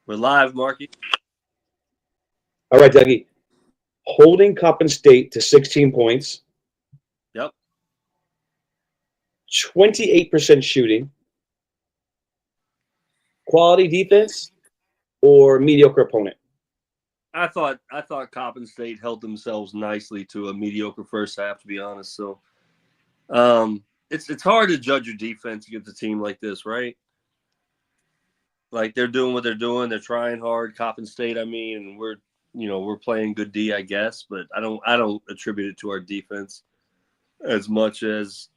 We're live, Marky. All right, Dougie. Holding Coppin State to 16 points, Yep. 28% shooting, quality defense, or mediocre opponent? I thought Coppin State held themselves nicely to a mediocre first half, to be honest. So it's hard to judge your defense against a team like this, right? Like they're doing what they're doing. They're trying hard. Coppin State, I mean, and we're playing good D, I guess, but I don't attribute it to our defense as much as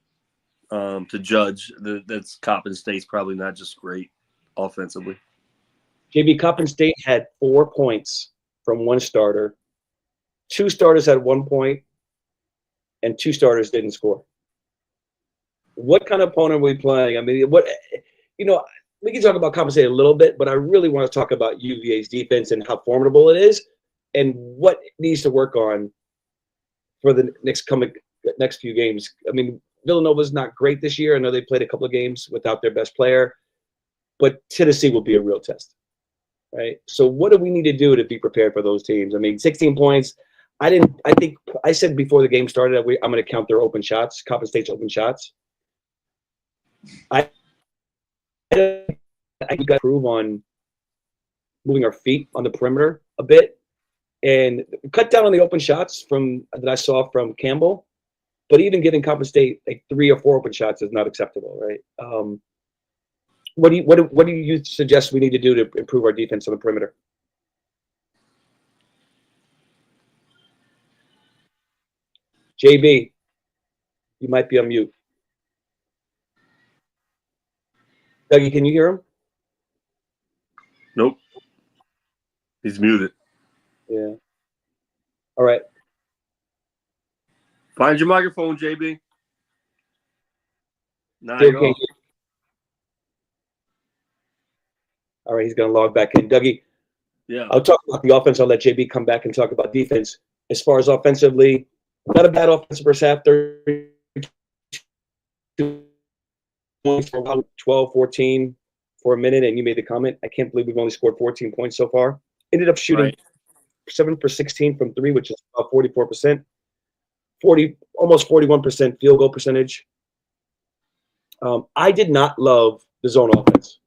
to judge that's Coppin State's probably not just great offensively. JB, Coppin State had 4 points from one starter. Two starters had 1 point, and two starters didn't score. What kind of opponent are we playing? I mean, we can talk about Coppin State a little bit, but I really want to talk about UVA's defense and how formidable it is and what it needs to work on for the next few games. I mean, Villanova's not great this year. I know they played a couple of games without their best player, but Tennessee will be a real test, right? So what do we need to do to be prepared for those teams? I mean, 16 points. I think I said before the game started that I'm going to count their open shots, Coppin State's open shots. I got to improve on moving our feet on the perimeter a bit and cut down on the open shots that I saw from Campbell. But even giving Coppin State like 3 or 4 open shots is not acceptable, right? What do you suggest we need to do to improve our defense on the perimeter? JB, you might be on mute. Dougie, can you hear him? Nope. He's muted. Yeah. All right. Find your microphone, JB. Nah, Still you're can't off. hear. All right, he's going to log back in. Dougie, Yeah. I'll talk about the offense. I'll let JB come back and talk about defense. As far as offensively, not a bad offensive first half. 32 points for about 12, 14 for a minute, and you made the comment. I can't believe we've only scored 14 points so far. Ended up shooting 7 for 16 from three, which is about 44%. Almost 41% field goal percentage. I did not love the zone offense.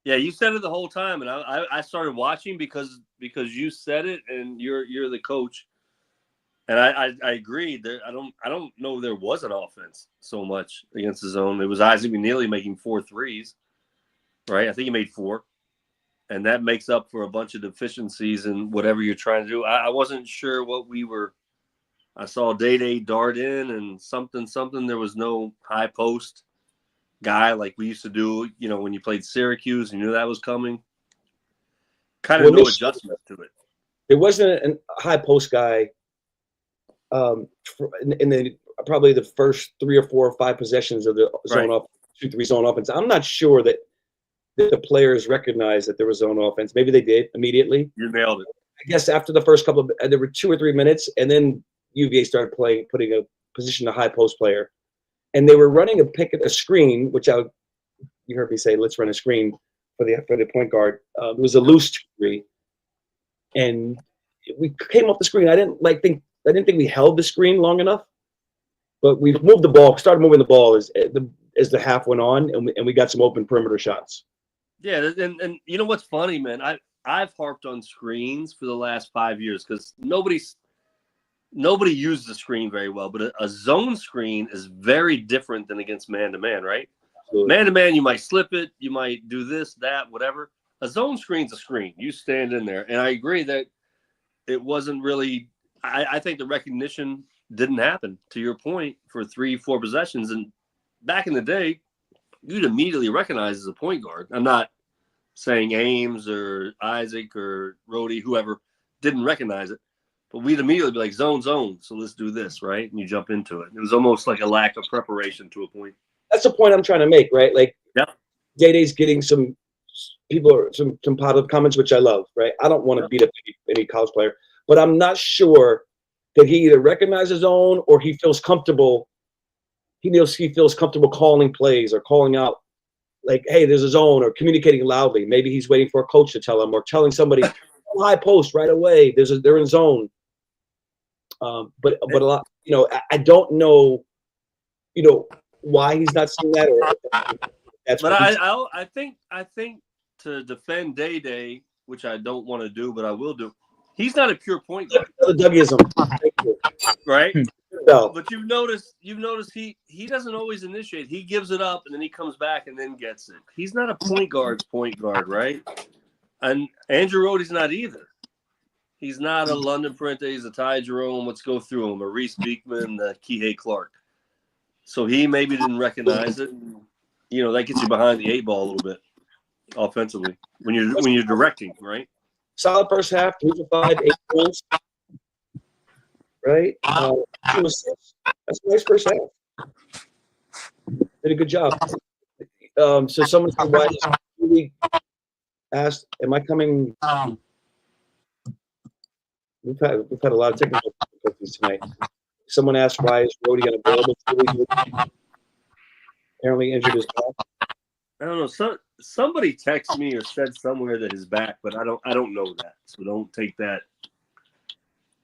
Yeah, you said it the whole time, and I started watching because you said it, and you're the coach, and I agreed. I don't know there was an offense so much against the zone. It was Isaac McNeely making 4 threes, right? I think he made 4, and that makes up for a bunch of deficiencies in whatever you're trying to do. I wasn't sure what we were. I saw Day dart in and something. There was no high post guy like we used to do, when you played Syracuse, you knew that was coming. Kind of no adjustment to it. There wasn't a high post guy in probably the first 3 or 4 or 5 possessions of the zone offense, 2-3 zone offense. I'm not sure that the players recognized that there was zone offense. Maybe they did immediately. You nailed it. I guess after the first couple of, there were 2 or 3 minutes, and then UVA started putting a position a high post player. And they were running a screen, which you heard me say, let's run a screen for the point guard. It was a loose 2-3, and we came off the screen. I didn't think we held the screen long enough, but we moved the ball, started moving the ball as the half went on, and we got some open perimeter shots. Yeah, and you know what's funny, man? I've harped on screens for the last 5 years because nobody uses the screen very well, but a zone screen is very different than against man-to-man, right? Man-to-man, you might slip it, you might do this, that, whatever. A zone screen's a screen. You stand in there. And I agree that it wasn't really – I think the recognition didn't happen, to your point, for 3-4 possessions. And back in the day, you'd immediately recognize as a point guard. I'm not saying Ames or Isaac or Rhodey, whoever, didn't recognize it. But we'd immediately be like, zone, so let's do this, right? And you jump into it. It was almost like a lack of preparation to a point. That's the point I'm trying to make, right? Like, Day-Day's getting some positive comments, which I love, right? I don't want to beat up any college player, but I'm not sure that he either recognizes his own or he feels comfortable. He feels comfortable calling plays or calling out like, hey, there's a zone, or communicating loudly. Maybe he's waiting for a coach to tell him, or telling somebody, high post right away. They're in zone. But a lot, I don't know, why he's not seeing that, or that's But what I think to defend Day, which I don't want to do, but I will do. He's not a pure point guard. the W'ism, right? No. But you've noticed he doesn't always initiate. He gives it up and then he comes back and then gets it. He's not a point guard, right? And Andrew Rohde's not either. He's not a London Printe. He's a Ty Jerome. Let's go through him. A Reese Beekman, Kihei Clark. So he maybe didn't recognize it. That gets you behind the 8 ball a little bit offensively when you're directing, right? Solid first half, 3 for 5, 8 points. Right? 2 assists. That's a nice first half. Did a good job. So someone said, why is really asked, am I coming? We've had a lot of technical difficulties tonight. Someone asked, why is Rhodey unavailable? Apparently injured his back. I don't know. Somebody texted me or said somewhere that his back, but I don't know that. So don't take that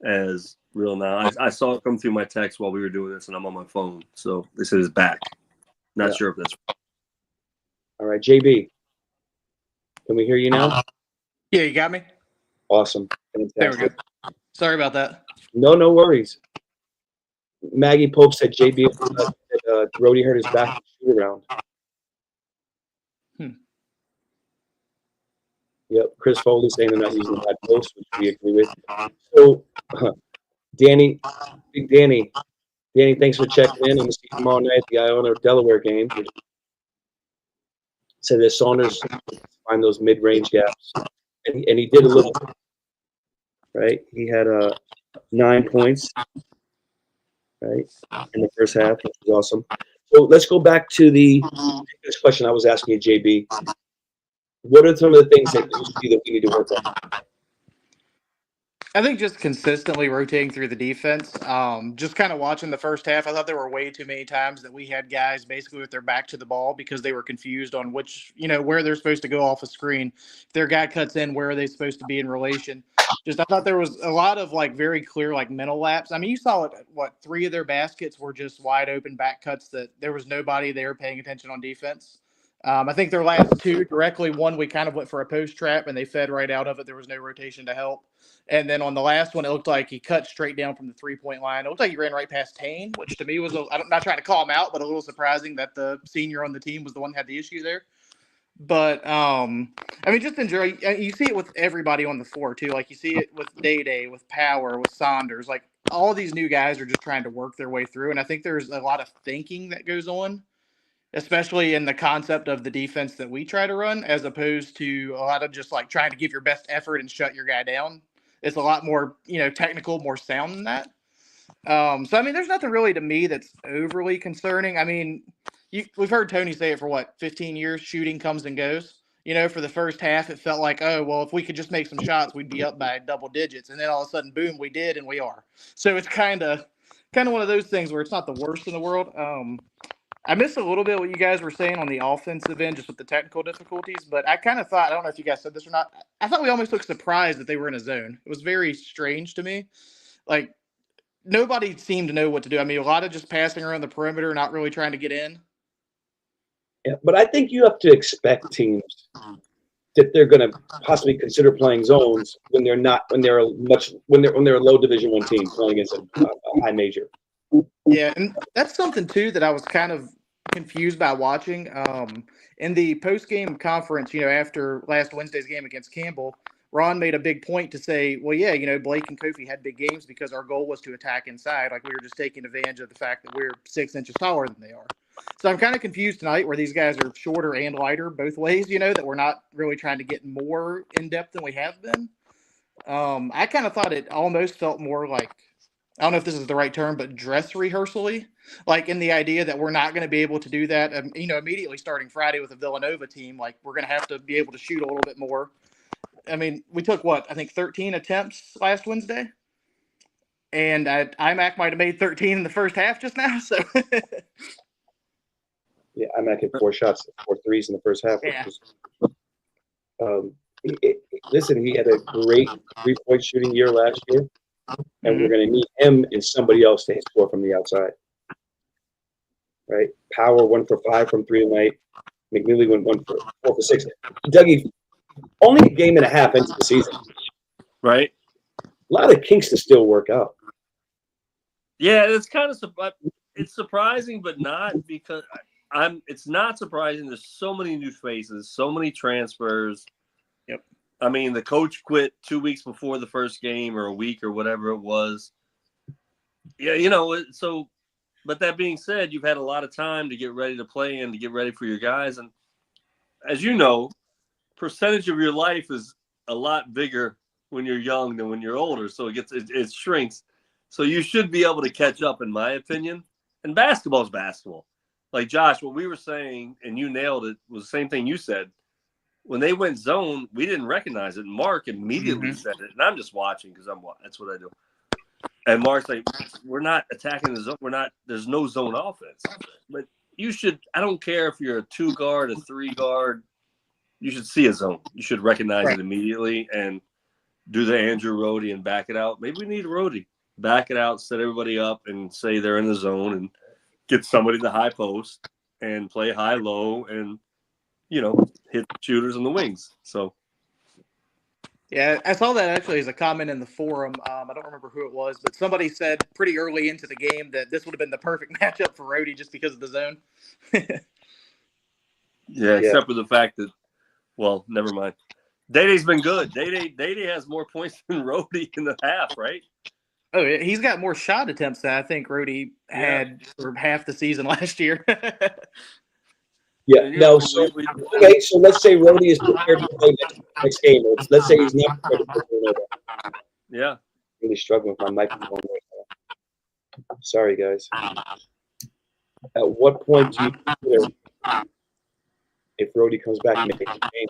as real now. I saw it come through my text while we were doing this, and I'm on my phone. So they said his back. Not sure if that's right. All right, JB. Can we hear you now? Yeah, you got me? Awesome. Fantastic. There we go. Sorry about that. No worries. Maggie Pope said JB Rhodey hurt his back in the shoot around. Yep. Chris Foley saying they're not using that post, which we agree with. So, Danny, thanks for checking in. I'm going to see you tomorrow night at the Iona Delaware game. Said that Saunders find those mid-range gaps, and he did a little. Right, he had 9 points. Right, in the first half, which was awesome. So let's go back to the next question I was asking you, JB. What are some of the things that you see that we need to work on? I think just consistently rotating through the defense. Just kind of watching the first half, I thought there were way too many times that we had guys basically with their back to the ball because they were confused on where they're supposed to go off a screen. If their guy cuts in, where are they supposed to be in relation? Just I thought there was a lot of very clear mental laps. I mean, you saw it. 3 of their baskets were just wide open back cuts that there was nobody there paying attention on defense. I think their last 2 directly, one we kind of went for a post trap and they fed right out of it. There was no rotation to help. And then on the last one, it looked like he cut straight down from the 3-point line. It looked like he ran right past Tane, which to me was, I'm not trying to call him out, but a little surprising that the senior on the team was the one that had the issue there. But, just enjoy. You see it with everybody on the floor, too. You see it with Day, with Power, with Saunders. All these new guys are just trying to work their way through. And I think there's a lot of thinking that goes on, especially in the concept of the defense that we try to run, as opposed to a lot of just trying to give your best effort and shut your guy down. It's a lot more, technical, more sound than that. There's nothing really to me that's overly concerning. We've heard Tony say it for 15 years, shooting comes and goes. For the first half, it felt like, oh, well, if we could just make some shots, we'd be up by double digits. And then all of a sudden, boom, we did, and we are. So it's kind of one of those things where it's not the worst in the world. I missed a little bit what you guys were saying on the offensive end, just with the technical difficulties. But I kind of thought, I don't know if you guys said this or not, I thought we almost looked surprised that they were in a zone. It was very strange to me. Nobody seemed to know what to do. A lot of just passing around the perimeter, not really trying to get in. Yeah, but I think you have to expect teams that they're going to possibly consider playing zones when they're a low Division I team playing against a high major. Yeah, and that's something too that I was kind of confused by watching. In the post-game conference, after last Wednesday's game against Campbell, Ron made a big point to say, well, yeah, Blake and Kofi had big games because our goal was to attack inside. We were just taking advantage of the fact that we're 6 inches taller than they are. So I'm kind of confused tonight where these guys are shorter and lighter both ways, that we're not really trying to get more in-depth than we have been. I kind of thought it almost felt more like, I don't know if this is the right term, but dress rehearsal-y, in the idea that we're not going to be able to do that, immediately starting Friday with a Villanova team. We're going to have to be able to shoot a little bit more. We took 13 attempts last Wednesday, and IMAC might have made 13 in the first half just now. So, yeah, Mac hit 4 shots, 4 threes in the first half. Yeah. Listen, he had a great 3-point shooting year last year, and we're Mhm. going to need him and somebody else to score from the outside. Right? Power 1 for 5 from 3 tonight. McNeely went 4 for 6. Dougie, only a game and a half into the season. Right. A lot of kinks to still work out. Yeah, it's kind of it's surprising, but not because It's not surprising. There's so many new faces, so many transfers. Yep. I mean, the coach quit 2 weeks before the first game, or a week, or whatever it was. Yeah, so. But that being said, you've had a lot of time to get ready to play and to get ready for your guys, and as you know, percentage of your life is a lot bigger when you're young than when you're older. So it shrinks. So you should be able to catch up, in my opinion. And basketball is basketball. Like Josh, what we were saying, and you nailed it, was the same thing you said. When they went zone, we didn't recognize it. And Mark immediately said it. And I'm just watching because that's what I do. And Mark's like, we're not attacking the zone. There's no zone offense. But I don't care if you're a 2-guard, a 3-guard, you should see a zone. You should recognize it immediately and do the Andrew Rohde and back it out. Maybe we need Rohde. Back it out, set everybody up, and say they're in the zone, and get somebody to high post and play high-low and, hit the shooters on the wings. So. Yeah, I saw that actually as a comment in the forum. I don't remember who it was, but somebody said pretty early into the game that this would have been the perfect matchup for Rohde just because of the zone. Yeah, except for the fact that, well, never mind. Day-Day's been good. Day-Day has more points than Rohde in the half, right? Oh, he's got more shot attempts than I think Rohde had for half the season last year. Yeah, no. So let's say Rohde is prepared to play next game. Let's say he's not prepared to play. Yeah. Really struggling with my microphone right now. Sorry, guys. At what point do you consider if Rohde comes back making the game?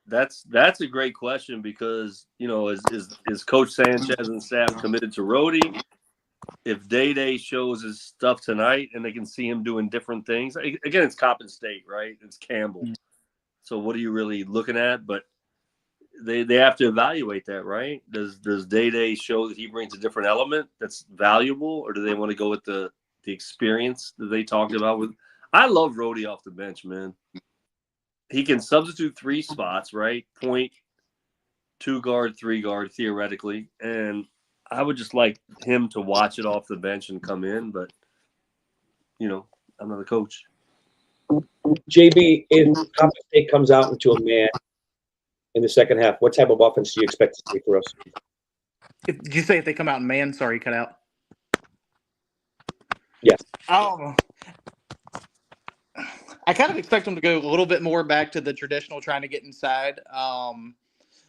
That's a great question because, is Coach Sanchez and staff committed to Rohde? If Day-Day shows his stuff tonight and they can see him doing different things, again, it's Coppin State, right? It's Campbell. So what are you really looking at? But they have to evaluate that, right? Does Day-Day show that he brings a different element that's valuable, or do they want to go with the experience that they talked about with? I love Rohde off the bench, man. He can substitute 3 spots, right? Point, 2-guard, 3-guard, theoretically. And I would just like him to watch it off the bench and come in. But, I'm not a coach. JB, if Coppin State comes out into a man in the second half, what type of offense do you expect to see for us? Did you say if they come out in man? Sorry, cut out. Yes. I kind of expect them to go a little bit more back to the traditional trying to get inside.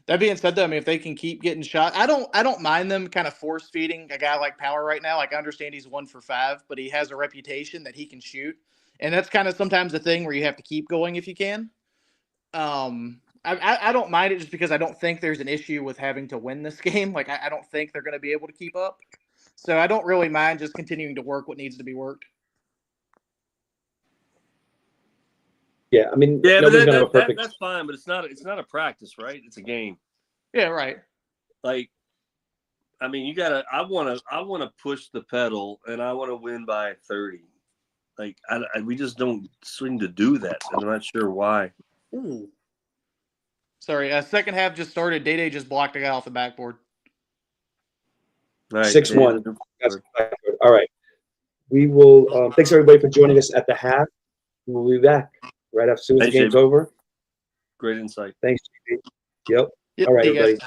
That being said, though, I mean, if they can keep getting shot, I don't mind them kind of force feeding a guy like Power right now. Like, I understand he's 1 for 5, but he has a reputation that he can shoot, and that's kind of sometimes the thing where you have to keep going if you can. I don't mind it just because I don't think there's an issue with having to win this game. Like, I don't think they're going to be able to keep up, so I don't really mind just continuing to work what needs to be worked. Yeah, I mean, nobody's gonna have a perfect. That's fine, but it's not a practice, right? It's a game. Yeah, right. Like, I mean, I want to push the pedal, and I want to win by 30. Like, we just don't seem to do that, and I'm not sure why. Ooh. Sorry, second half just started. Day-Day just blocked a guy off the backboard. Right, 6-1. All right. We will. Thanks everybody for joining us at the half. We'll be back right after the game's over. Great insight. Thanks, JB. Yep. All right, everybody.